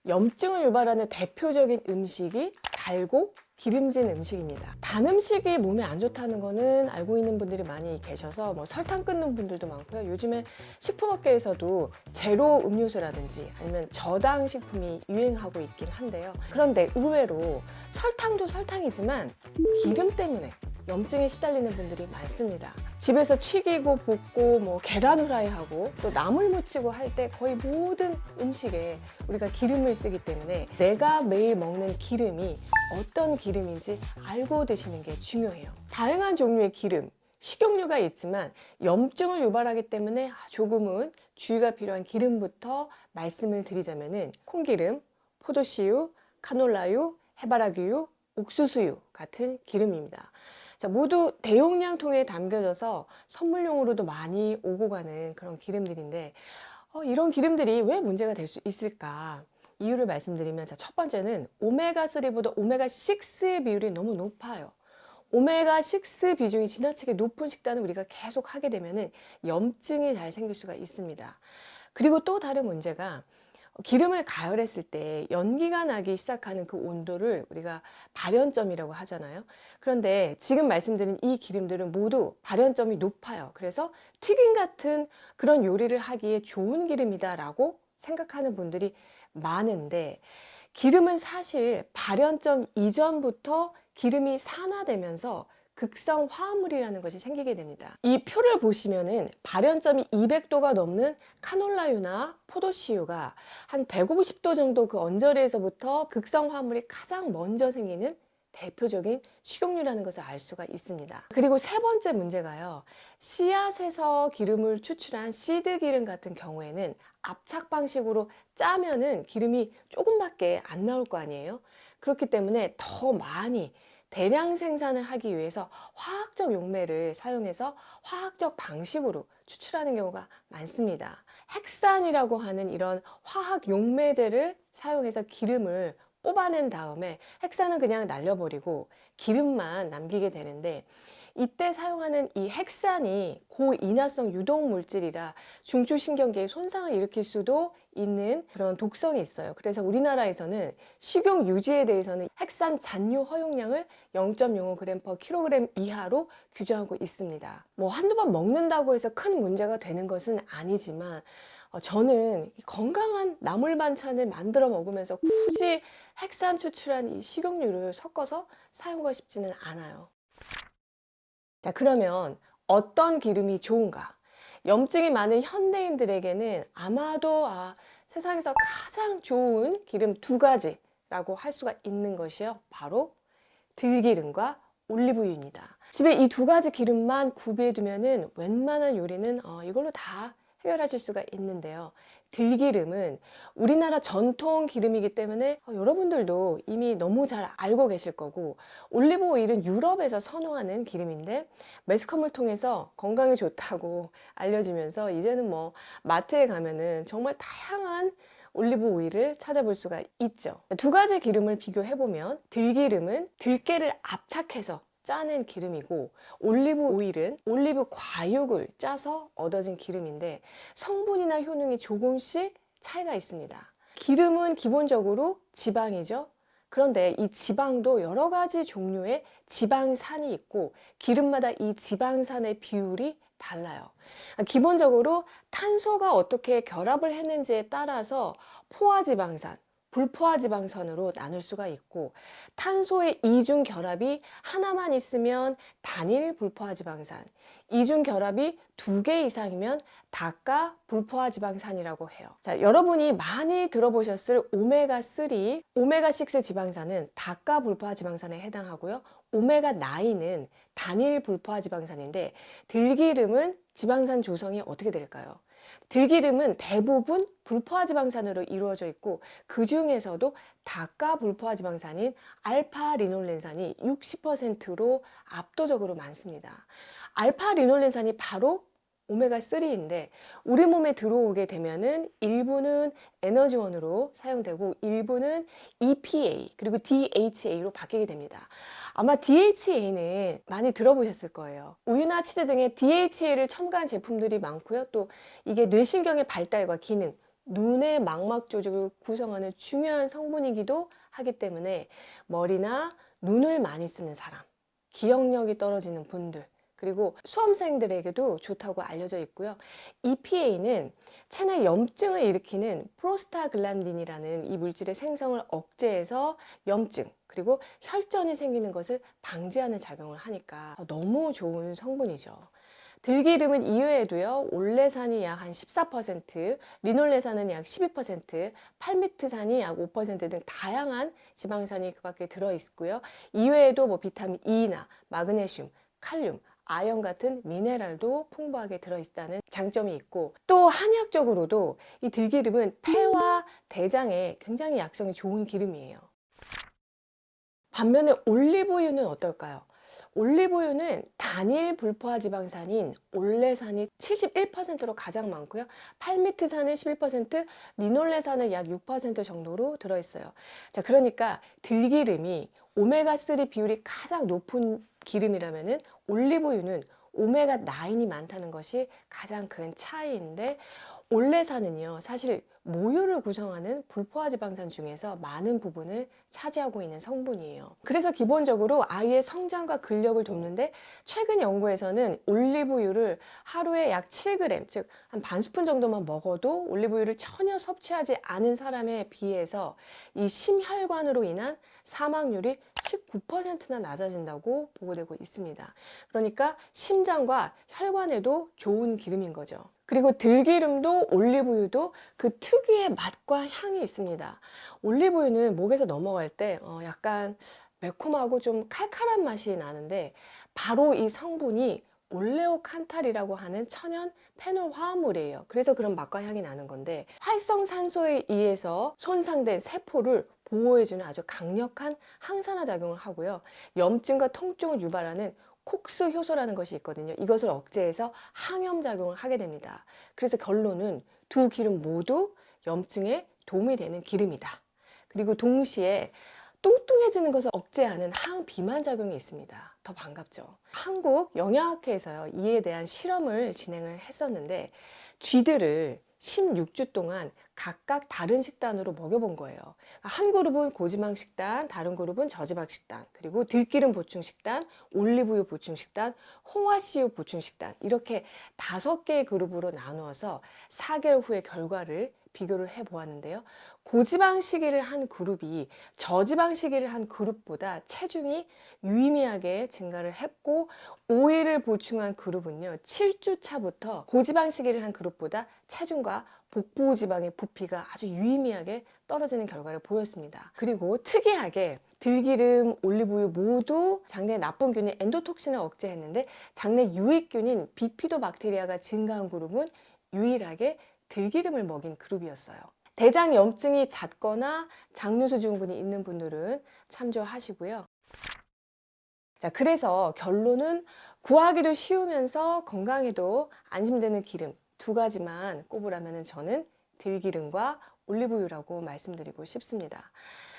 염증을 유발하는 대표적인 음식이 달고 기름진 음식입니다. 단 음식이 몸에 안 좋다는 거는 알고 있는 분들이 많이 계셔서 뭐 설탕 끊는 분들도 많고요. 요즘에 식품업계에서도 제로 음료수라든지 아니면 저당 식품이 유행하고 있긴 한데요. 그런데 의외로 설탕도 설탕이지만 기름 때문에 염증에 시달리는 분들이 많습니다. 집에서 튀기고 볶고 뭐 계란 후라이하고 또 나물 무치고 할 때 거의 모든 음식에 우리가 기름을 쓰기 때문에 내가 매일 먹는 기름이 어떤 기름인지 알고 드시는 게 중요해요. 다양한 종류의 기름, 식용유가 있지만 염증을 유발하기 때문에 조금은 주의가 필요한 기름부터 말씀을 드리자면은 콩기름, 포도씨유, 카놀라유, 해바라기유, 옥수수유 같은 기름입니다. 자, 모두 대용량 통에 담겨져서 선물용으로도 많이 오고 가는 그런 기름들인데 이런 기름들이 왜 문제가 될 수 있을까? 이유를 말씀드리면 자, 첫 번째는 오메가3보다 오메가6의 비율이 너무 높아요. 오메가6 비중이 지나치게 높은 식단을 우리가 계속 하게 되면 염증이 잘 생길 수가 있습니다. 그리고 또 다른 문제가 기름을 가열했을 때 연기가 나기 시작하는 그 온도를 우리가 발연점이라고 하잖아요. 그런데 지금 말씀드린 이 기름들은 모두 발연점이 높아요. 그래서 튀김 같은 그런 요리를 하기에 좋은 기름이다라고 생각하는 분들이 많은데 기름은 사실 발연점 이전부터 기름이 산화되면서 극성 화합물이라는 것이 생기게 됩니다. 이 표를 보시면은 발연점이 200도가 넘는 카놀라유나 포도씨유가 한 150도 정도 그 언저리에서부터 극성 화합물이 가장 먼저 생기는 대표적인 식용유라는 것을 알 수가 있습니다. 그리고 세 번째 문제가요. 씨앗에서 기름을 추출한 씨드 기름 같은 경우에는 압착 방식으로 짜면은 기름이 조금밖에 안 나올 거 아니에요. 그렇기 때문에 더 많이 대량 생산을 하기 위해서 화학적 용매를 사용해서 화학적 방식으로 추출하는 경우가 많습니다. 핵산이라고 하는 이런 화학 용매제를 사용해서 기름을 뽑아낸 다음에 핵산은 그냥 날려버리고 기름만 남기게 되는데 이때 사용하는 이 핵산이 고인화성 유독 물질이라 중추신경계에 손상을 일으킬 수도 있는 그런 독성이 있어요. 그래서 우리나라에서는 식용 유지에 대해서는 핵산 잔류 허용량을 0.05g/kg 이하로 규정하고 있습니다. 뭐 한두 번 먹는다고 해서 큰 문제가 되는 것은 아니지만 저는 건강한 나물 반찬을 만들어 먹으면서 굳이 핵산 추출한 이 식용유를 섞어서 사용하고 싶지는 않아요. 자, 그러면 어떤 기름이 좋은가? 염증이 많은 현대인들에게는 아마도 세상에서 가장 좋은 기름 두 가지라고 할 수가 있는 것이요. 바로 들기름과 올리브유입니다. 집에 이 두 가지 기름만 구비해 두면은 웬만한 요리는 이걸로 다 해결하실 수가 있는데요. 들기름은 우리나라 전통 기름이기 때문에 여러분들도 이미 너무 잘 알고 계실 거고, 올리브 오일은 유럽에서 선호하는 기름인데 매스컴을 통해서 건강에 좋다고 알려지면서 이제는 뭐 마트에 가면은 정말 다양한 올리브 오일을 찾아볼 수가 있죠. 두 가지 기름을 비교해보면 들기름은 들깨를 압착해서 짜낸 기름이고 올리브 오일은 올리브 과육을 짜서 얻어진 기름인데 성분이나 효능이 조금씩 차이가 있습니다. 기름은 기본적으로 지방이죠. 그런데 이 지방도 여러 가지 종류의 지방산이 있고 기름마다 이 지방산의 비율이 달라요. 기본적으로 탄소가 어떻게 결합을 했는지에 따라서 포화지방산, 불포화지방산으로 나눌 수가 있고 탄소의 이중 결합이 하나만 있으면 단일 불포화지방산, 이중 결합이 2개 이상이면 다가 불포화지방산이라고 해요. 자, 여러분이 많이 들어보셨을 오메가3, 오메가6 지방산은 다가 불포화지방산에 해당하고요. 오메가9은 단일 불포화지방산인데 들기름은 지방산 조성이 어떻게 될까요? 들기름은 대부분 불포화지방산으로 이루어져 있고 그 중에서도 다가 불포화지방산인 알파리놀렌산이 60%로 압도적으로 많습니다. 알파리놀렌산이 바로 오메가3인데 우리 몸에 들어오게 되면은 일부는 에너지원으로 사용되고 일부는 EPA 그리고 DHA로 바뀌게 됩니다. 아마 DHA는 많이 들어보셨을 거예요. 우유나 치즈 등의 DHA를 첨가한 제품들이 많고요. 또 이게 뇌신경의 발달과 기능, 눈의 망막 조직을 구성하는 중요한 성분이기도 하기 때문에 머리나 눈을 많이 쓰는 사람, 기억력이 떨어지는 분들, 그리고 수험생들에게도 좋다고 알려져 있고요. EPA는 체내 염증을 일으키는 프로스타글란딘이라는 이 물질의 생성을 억제해서 염증, 그리고 혈전이 생기는 것을 방지하는 작용을 하니까 너무 좋은 성분이죠. 들기름은 이외에도요, 올레산이 약 한 14%, 리놀레산은 약 12%, 팔미트산이 약 5% 등 다양한 지방산이 그 밖에 들어있고요. 이외에도 뭐 비타민 E나 마그네슘, 칼륨, 아연 같은 미네랄도 풍부하게 들어있다는 장점이 있고, 또 한의학적으로도 이 들기름은 폐와 대장에 굉장히 약성이 좋은 기름이에요. 반면에 올리브유는 어떨까요? 올리브유는 단일 불포화 지방산인 올레산이 71%로 가장 많고요. 팔미트산은 11%, 리놀레산은 약 6% 정도로 들어있어요. 자, 그러니까 들기름이 오메가3 비율이 가장 높은 기름이라면은 올리브유는 오메가9이 많다는 것이 가장 큰 차이인데, 올레산은요, 사실 모유를 구성하는 불포화 지방산 중에서 많은 부분을 차지하고 있는 성분이에요. 그래서 기본적으로 아이의 성장과 근력을 돕는데, 최근 연구에서는 올리브유를 하루에 약 7g, 즉 한 반 스푼 정도만 먹어도 올리브유를 전혀 섭취하지 않은 사람에 비해서 이 심혈관으로 인한 사망률이 19%나 낮아진다고 보고되고 있습니다. 그러니까 심장과 혈관에도 좋은 기름인 거죠. 그리고 들기름도 올리브유도 그 특유의 맛과 향이 있습니다. 올리브유는 목에서 넘어갈 때 약간 매콤하고 좀 칼칼한 맛이 나는데, 바로 이 성분이 올레오칸탈이라고 하는 천연 페놀 화합물이에요. 그래서 그런 맛과 향이 나는 건데, 활성산소에 의해서 손상된 세포를 보호해주는 아주 강력한 항산화 작용을 하고요. 염증과 통증을 유발하는 콕스 효소라는 것이 있거든요. 이것을 억제해서 항염 작용을 하게 됩니다. 그래서 결론은 두 기름 모두 염증에 도움이 되는 기름이다. 그리고 동시에 뚱뚱해지는 것을 억제하는 항비만 작용이 있습니다. 더 반갑죠. 한국 영양학회에서요, 이에 대한 실험을 진행을 했었는데, 쥐들을 16주 동안 각각 다른 식단으로 먹여본 거예요. 한 그룹은 고지방 식단, 다른 그룹은 저지방 식단, 그리고 들기름 보충 식단, 올리브유 보충 식단, 홍화씨유 보충 식단, 이렇게 5개의 그룹으로 나누어서 4개월 후의 결과를 비교를 해 보았는데요. 고지방 식이를 한 그룹이 저지방 식이를 한 그룹보다 체중이 유의미하게 증가를 했고, 오일을 보충한 그룹은요, 7주 차부터 고지방 식이를 한 그룹보다 체중과 복부 지방의 부피가 아주 유의미하게 떨어지는 결과를 보였습니다. 그리고 특이하게 들기름, 올리브유 모두 장내의 나쁜균인 엔도톡신을 억제했는데, 장내 유익균인 비피도박테리아가 증가한 그룹은 유일하게 들기름을 먹인 그룹이었어요. 대장 염증이 잦거나 장류수 증후군이 있는 분들은 참조하시고요. 자, 그래서 결론은 구하기도 쉬우면서 건강에도 안심되는 기름 2가지만 꼽으라면 저는 들기름과 올리브유라고 말씀드리고 싶습니다.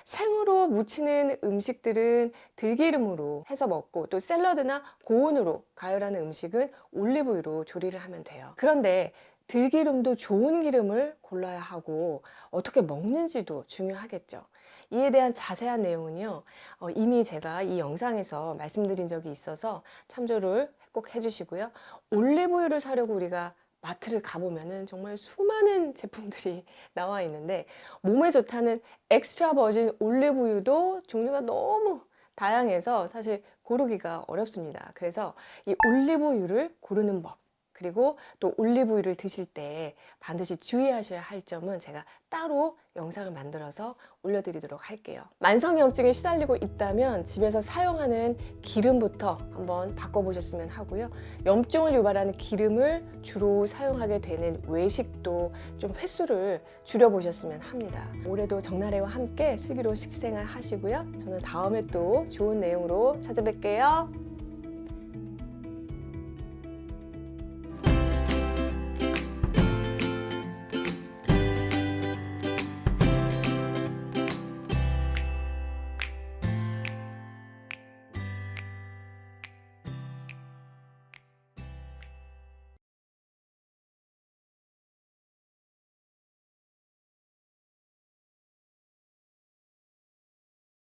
생으로 무치는 음식들은 들기름으로 해서 먹고, 또 샐러드나 고온으로 가열하는 음식은 올리브유로 조리를 하면 돼요. 그런데 들기름도 좋은 기름을 골라야 하고, 어떻게 먹는지도 중요하겠죠. 이에 대한 자세한 내용은요, 이미 제가 이 영상에서 말씀드린 적이 있어서 참조를 꼭 해주시고요. 올리브유를 사려고 우리가 마트를 가보면은 정말 수많은 제품들이 나와 있는데, 몸에 좋다는 엑스트라 버진 올리브유도 종류가 너무 다양해서 사실 고르기가 어렵습니다. 그래서 이 올리브유를 고르는 법, 그리고 또 올리브유를 드실 때 반드시 주의하셔야 할 점은 제가 따로 영상을 만들어서 올려드리도록 할게요. 만성염증에 시달리고 있다면 집에서 사용하는 기름부터 한번 바꿔보셨으면 하고요. 염증을 유발하는 기름을 주로 사용하게 되는 외식도 좀 횟수를 줄여보셨으면 합니다. 올해도 정나래와 함께 슬기로운 식생활 하시고요. 저는 다음에 또 좋은 내용으로 찾아뵐게요.